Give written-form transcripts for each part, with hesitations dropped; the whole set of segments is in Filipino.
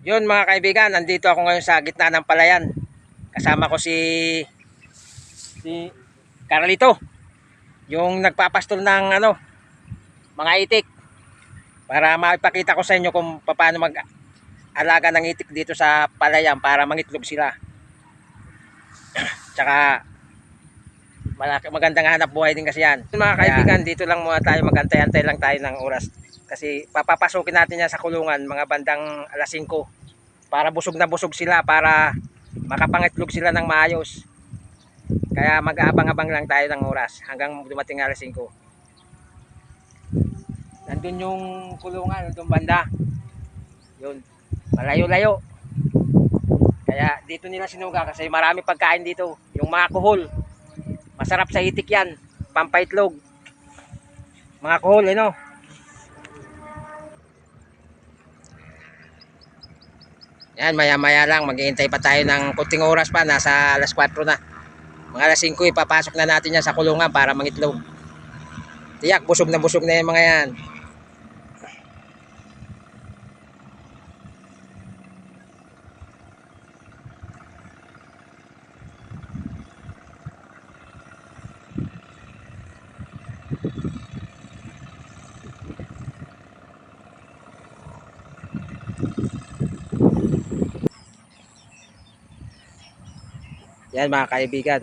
Yun mga kaibigan, nandito ako ngayon sa gitna ng palayan. Kasama ko si Carlito, yung nagpapastol ng mga itik, para maipakita ko sa inyo kung paano mag-alaga ng itik dito sa palayan para mangitlog sila. Tsaka magandang hanap buhay din kasi yan. Mga kaibigan, dito lang muna tayo, magantay-antay lang tayo ng oras. Kasi papapasukin natin yan sa kulungan mga bandang alas 5 para busog na busog sila, para makapangitlog sila ng maayos. Kaya mag-aabang-abang lang tayo ng oras hanggang dumating alas 5. Nandun yung kulungan, nandun banda. Yun, malayo-layo. Kaya dito nila sinuga kasi marami pagkain dito. Yung mga kuhol, masarap sa itik yan, pampaitlog. Mga kuhol, Yan, maya-maya lang, mag-iintay pa tayo ng kunting oras pa, nasa alas 4 na. Mga alas 5, ipapasok na natin yan sa kulungan para mangitlog. Tiyak, busog na yung mga yan. Yan mga kaibigan,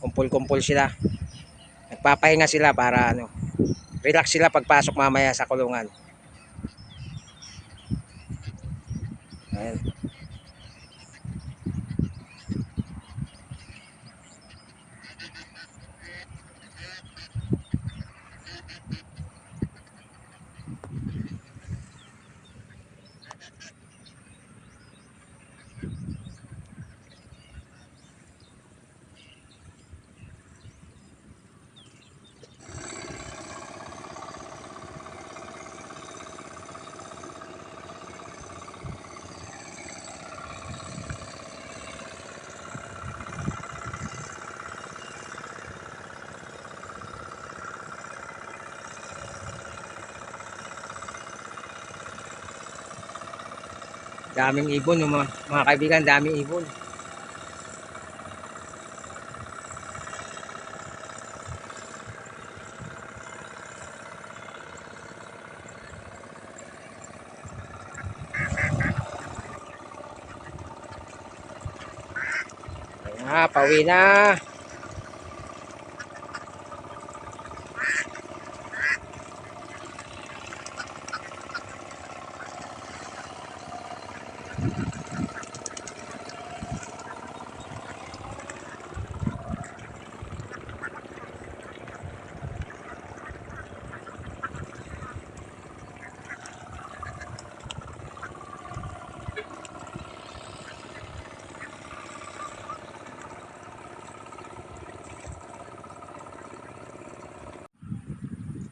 kumpul-kumpul sila. Nagpapahinga sila para relax sila pagpasok mamaya sa kulungan. Ayan. Daming ibon, mga kaibigan, daming ibon. Ayan, pauwi na.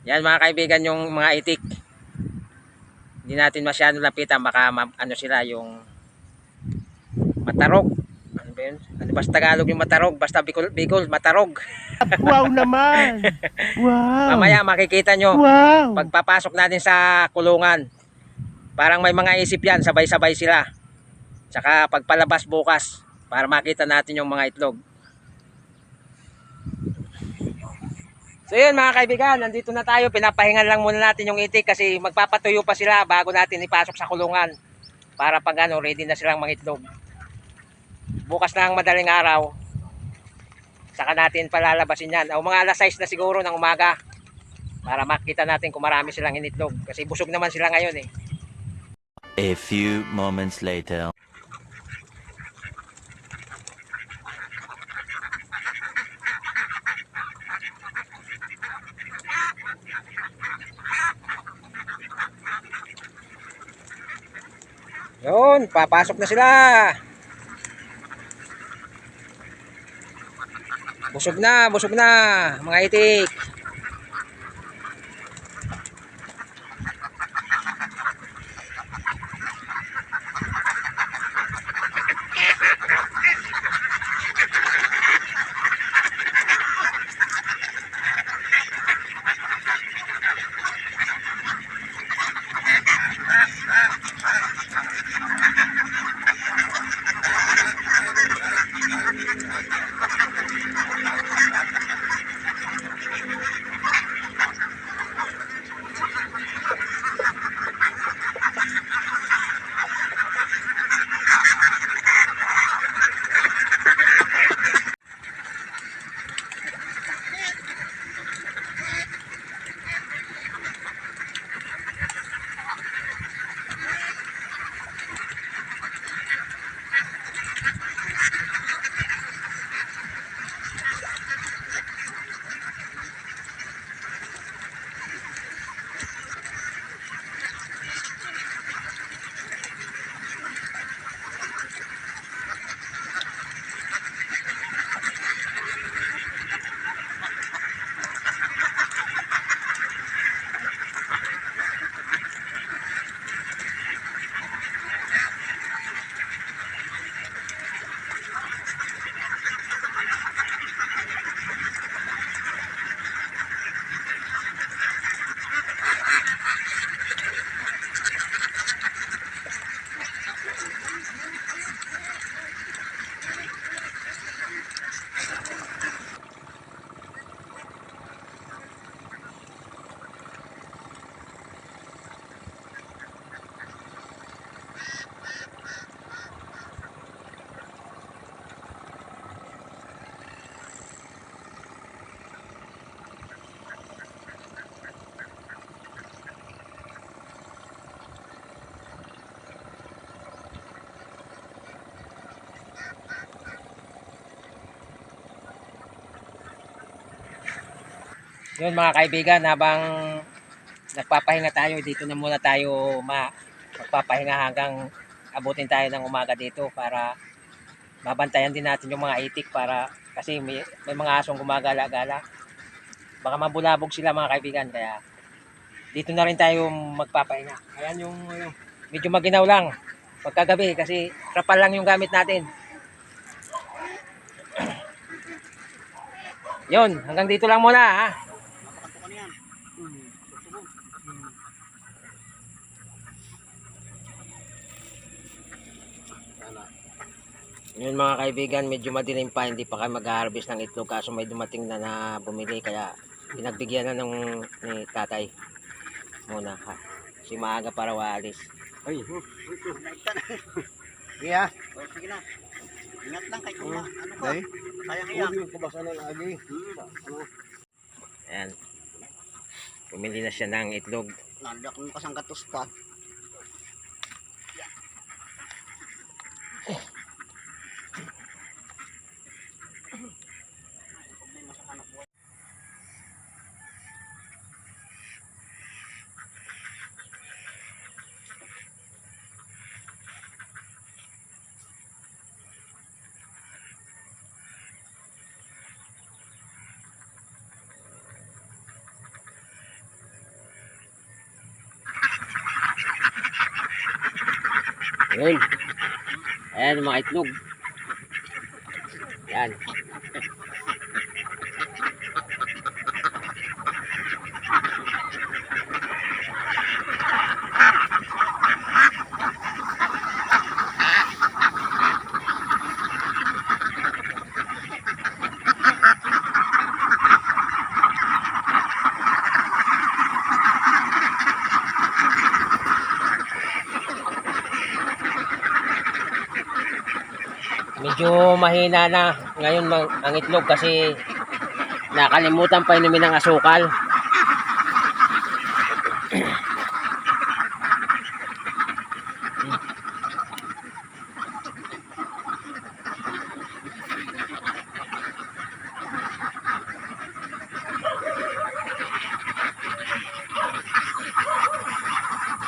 Yan mga kaibigan, yung mga itik. Hindi natin masyado lapitan, baka sila yung matarog. Ano ba yun? Ano ba sa Tagalog yung matarog? Basta Bicol, matarog. Wow naman! Wow! Mamaya makikita nyo, Wow! pagpapasok natin sa kulungan, parang may mga isip yan, sabay-sabay sila. Tsaka pagpalabas bukas, para makita natin yung mga itlog. So yun mga kaibigan, nandito na tayo. Pinapahingan lang muna natin yung itik kasi magpapatuyo pa sila bago natin ipasok sa kulungan. Para pag ready na silang mangitlog. Bukas na ang madaling araw, saka natin palalabasin yan. O mga alas 6 na siguro ng umaga. Para makita natin kung marami silang initlog. Kasi busog naman sila ngayon eh. A few moments later. Yun, papasok na sila. Busog na, mga itik. Yun mga kaibigan, habang nagpapahinga tayo, dito na muna tayo magpapahinga hanggang abutin tayo ng umaga dito para mabantayan din natin yung mga itik para kasi may mga asong gumagala-gala. Baka mabulabog sila mga kaibigan, kaya dito na rin tayo magpapahinga. Ayan yung medyo maginaw lang pagkagabi kasi trapal lang yung gamit natin. Yun, hanggang dito lang muna ha. Yun mga kaibigan, medyo madilim pa, hindi pa kayo mag-harvest ng itlog kaso may dumating na bumili kaya pinagbigyan na ni tatay muna ha. Si maaga para waalis. Ay, iya. Oh, sige na. Ingat lang kay kuma. Ano ka? Sayang iyak. Yung kubasa na lagi. Ayan. Pumili na siya ng itlog. Nandak mo kasang gatos pa. Ayan. Ayan yung mga itlog. Ayan. Medyo mahina na ngayon ang itlog kasi nakalimutan pa inumin ng asukal.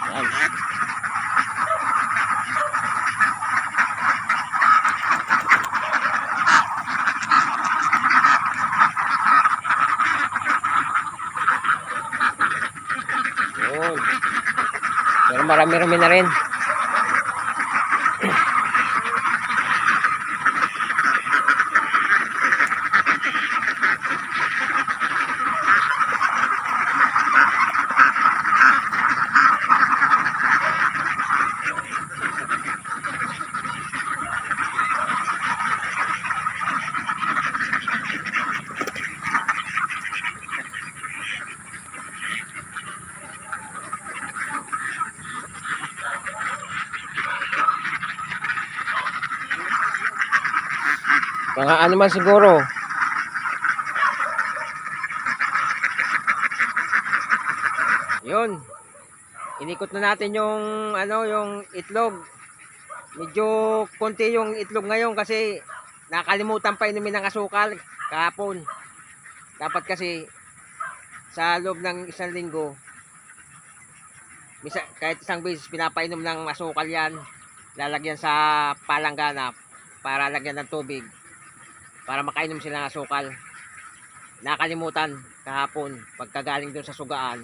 Ayan. Yun. Pero marami-rami na rin. Mga ano man siguro. Yun. Inikot na natin yung yung itlog. Medyo konti yung itlog ngayon kasi nakalimutan pa inumin ng asukal kahapon. Dapat kasi sa loob ng isang linggo kahit isang beses pinapainom ng asukal yan. Lalagyan sa palanggana para lagyan ng tubig para makainom sila ng asukal. Nakalimutan kahapon pagkagaling doon sa sugaan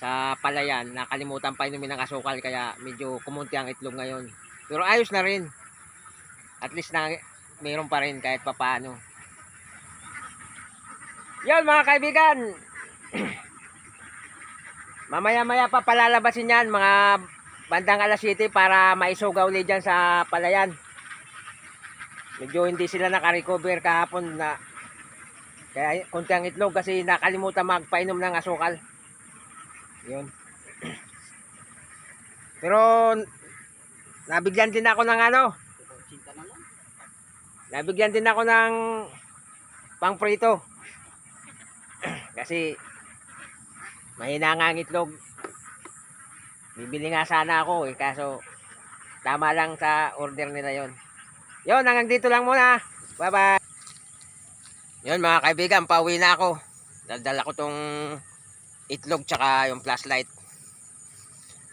sa palayan, nakalimutan pa inumin ng asukal kaya medyo kumunti ang itlog ngayon. Pero ayos na rin. At least na mayroon pa rin kahit papaano. Yan mga kaibigan. Mamaya-maya pa palalabasin yan mga bandang alas 7 para maisugaw ulit dyan sa palayan. Medyo hindi sila nakarecover kahapon na kaya kunti ang itlog kasi nakalimutan magpainom ng asukal. Yun. Pero nabigyan din ako ng nabigyan din ako ng pangprito. Kasi mahina nga ang itlog. Bibili nga sana ako kaso tama lang sa order nila yon. Yun, hanggang dito lang muna. Bye bye. Yun mga kaibigan, pauwi na ako. Dala ko tong itlog tsaka yung flashlight.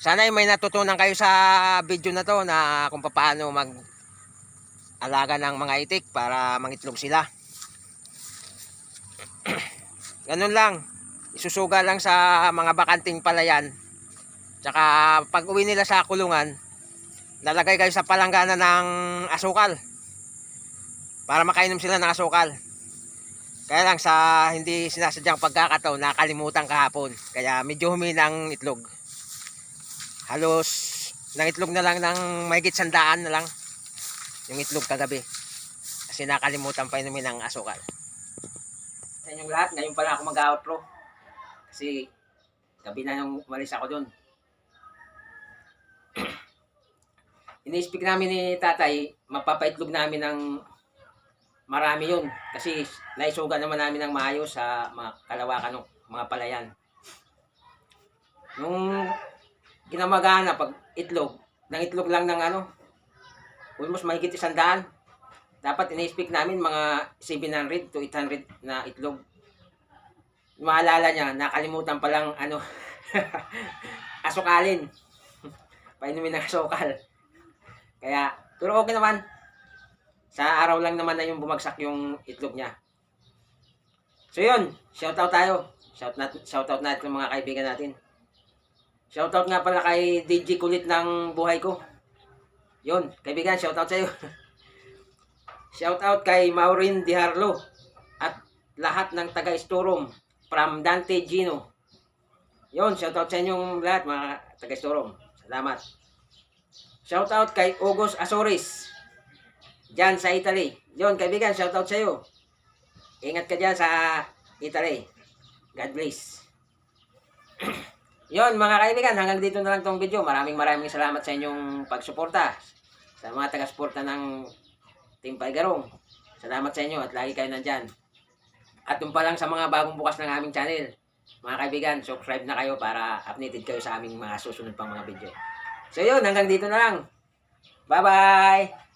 Sana may natutunan kayo sa video na to na kung paano mag-alaga ng mga itik para mangitlog sila. Ganun lang. Isusuga lang sa mga bakanting palayan. Tsaka pag uwi nila sa kulungan, lalagay kayo sa palanggana ng asukal para makainom sila ng asukal. Kaya lang sa hindi sinasadyang pagkakataon, nakalimutan kahapon. Kaya medyo huminang itlog. Halos nangitlog na lang ng mahigit 100 na lang yung itlog kagabi. Kasi nakalimutan pa inumin ng asukal. Sa inyong lahat, ngayon pala ako mag-outro. Kasi gabi na nung umalis ako dun. Ini-speak namin ni tatay, mapapaitlog namin ng marami yun. Kasi naisuga naman namin ng maayos sa mga kalawakan ng mga palayan. Nung kinamagana, pag itlog, ng itlog lang ng almost mahigit 100. Dapat ini-speak namin mga 700 to 800 na itlog. Maalala niya, nakalimutan palang asukalin. Painumin ng asukal. Kaya, pero okay naman. Sa araw lang naman na yung bumagsak yung itlog niya. So yun, shoutout tayo. Shoutout natin ng mga kaibigan natin. Shoutout nga pala kay DJ Kulit ng buhay ko. Yun, kaibigan, shoutout sa'yo. Shoutout kay Maureen Diharlo at lahat ng taga-Storom from Dante Gino. Yun, shoutout sa inyong lahat mga taga-Storom. Salamat. Shoutout kay August Azores dyan sa Italy. Yun, kaibigan, shoutout sa iyo. Ingat ka dyan sa Italy. God bless. Yun, mga kaibigan, hanggang dito na lang tong video. Maraming salamat sa inyong pagsuporta. Sa mga taga-suporta ng Team Paigarong. Salamat sa inyo at lagi kayo nandyan. At yung pa lang sa mga bagong bukas ng aming channel. Mga kaibigan, subscribe na kayo para updated kayo sa aming mga susunod pang mga video. So yun, hanggang dito na lang. Bye-bye!